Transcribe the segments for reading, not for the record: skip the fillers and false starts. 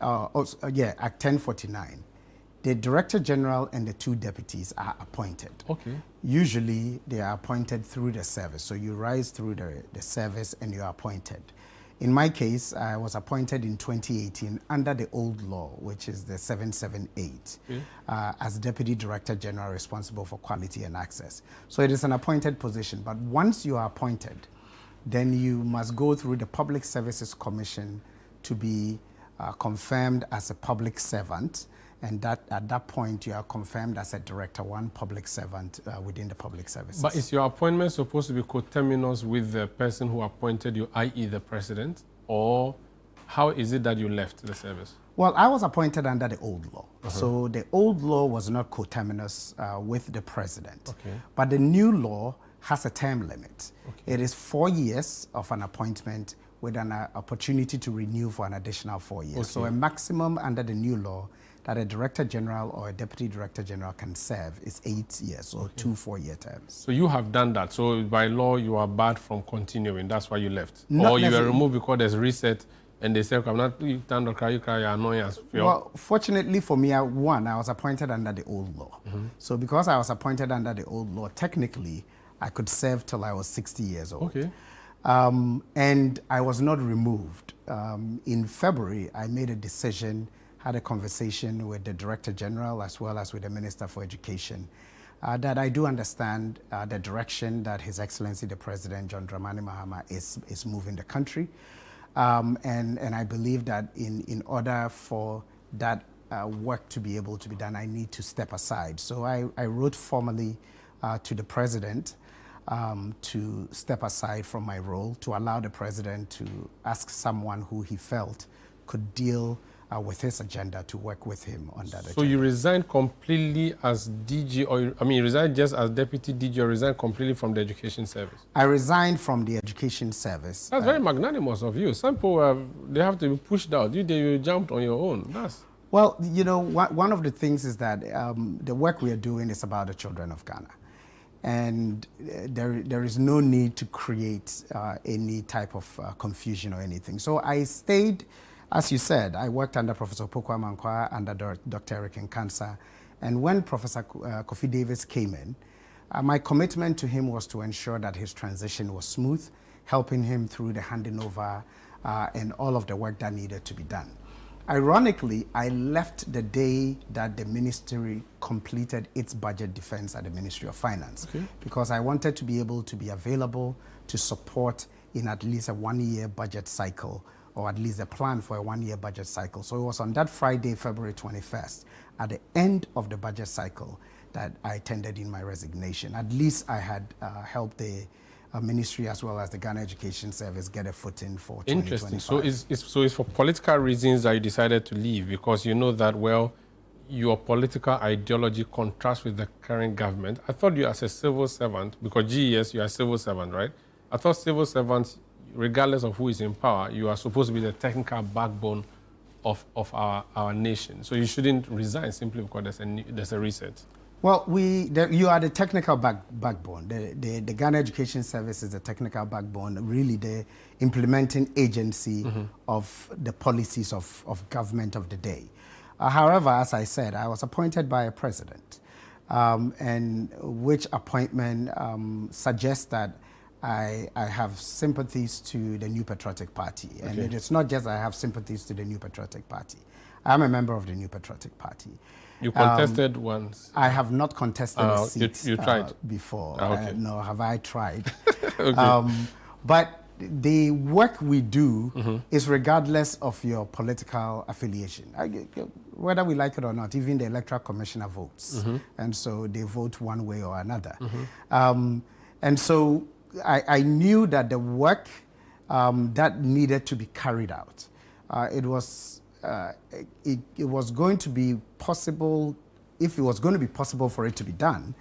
Act 1049. The Director General and the 2 deputies are appointed. Okay. Usually, they are appointed through the service. So you rise through the service and you are appointed. In my case, I was appointed in 2018 under the old law, which is the 778, as Deputy Director General responsible for quality and access. So it is an appointed position. But once you are appointed, then you must go through the Public Services Commission to be confirmed as a public servant. And that at that point, you are confirmed as a Director 1 public servant within the public services. But is your appointment supposed to be coterminous with the person who appointed you, i.e. the president? Or how is it that you left the service? Well, I was appointed under the old law. So the old law was not coterminous with the president. Okay. But the new law has a term limit. Okay. It is 4 years of an appointment with an opportunity to renew for an additional 4 years. Okay. So a maximum under the new law that a Director General or a Deputy Director General can serve is 8 years, or 2 4-year terms. So you have done that. So by law, you are barred from continuing. That's why you left. Not or you were removed because there's reset and they said, I'm not Tandoh, cry, annoyance. Well, fortunately for me, I was appointed under the old law. So because I was appointed under the old law, technically, I could serve till I was 60 years old. Okay. And I was not removed. In February, I made a decision, had a conversation with the Director General as well as with the Minister for Education, that I do understand the direction that His Excellency the President John Dramani Mahama is moving the country. And I believe that in order for that work to be able to be done, I need to step aside. So I wrote formally to the President to step aside from my role, to allow the President to ask someone who he felt could deal with his agenda to work with him on that agenda. So you resigned completely as DG, or you resigned just as Deputy DG, or resigned completely from the Education Service? I resigned from the Education Service. That's very magnanimous of you. Some people, they have to be pushed out. You jumped on your own. Well, you know, one of the things is that the work we are doing is about the children of Ghana. And there is no need to create any type of confusion or anything. So I stayed. As you said, I worked under Professor Pokwa Mankwa, under Dr. Eric Nkansa, and when Professor Kofi Davis came in, my commitment to him was to ensure that his transition was smooth, helping him through the handing over and all of the work that needed to be done. Ironically, I left the day that the ministry completed its budget defense at the Ministry of Finance, because I wanted to be able to be available to support in at least a 1-year budget cycle, or at least a plan for a 1-year budget cycle. So it was on that Friday, February 21st, at the end of the budget cycle, that I tendered in my resignation. At least I had helped the ministry as well as the Ghana Education Service get a footing for 2025. Interesting. So it's for political reasons that you decided to leave, because you know that, well, your political ideology contrasts with the current government. I thought you as a civil servant, because GES, you are a civil servant, right? I thought civil servants, regardless of who is in power, you are supposed to be the technical backbone of our nation. So you shouldn't resign simply because there's a reset. Well, you are the technical backbone. The Ghana Education Service is the technical backbone, really the implementing agency of the policies of government of the day. However, as I said, I was appointed by a president, and which appointment suggests that I have sympathies to the New Patriotic Party. And it is not just I have sympathies to the New Patriotic Party. I'm a member of the New Patriotic Party. You contested once? I have not contested a seat you tried? Before. Okay. No, have I tried? But the work we do is regardless of your political affiliation. Whether we like it or not, even the Electoral Commissioner votes. And so they vote one way or another. And so I knew that the work that needed to be carried out, it was going to be possible. If it was going to be possible for it to be done,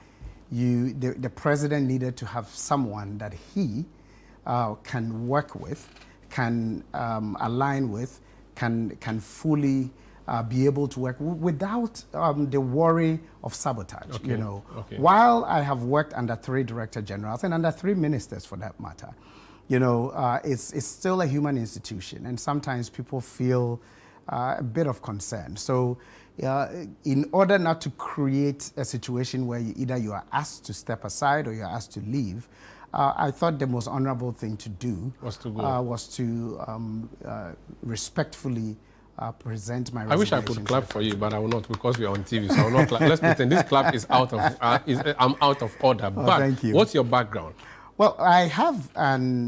the president needed to have someone that he can work with, can align with, can fully be able to work without the worry of sabotage. You know, while I have worked under 3 director generals and under 3 ministers for that matter, you know, it's still a human institution, and sometimes people feel a bit of concern. So in order not to create a situation where either you are asked to step aside or you're asked to leave, I thought the most honorable thing to do was to go. Respectfully present my I wish I could clap for you, but I will not because we are on TV, so I will not clap. Let's pretend this clap is out of, I'm out of order. Oh, but thank you. What's your background? Well, I have an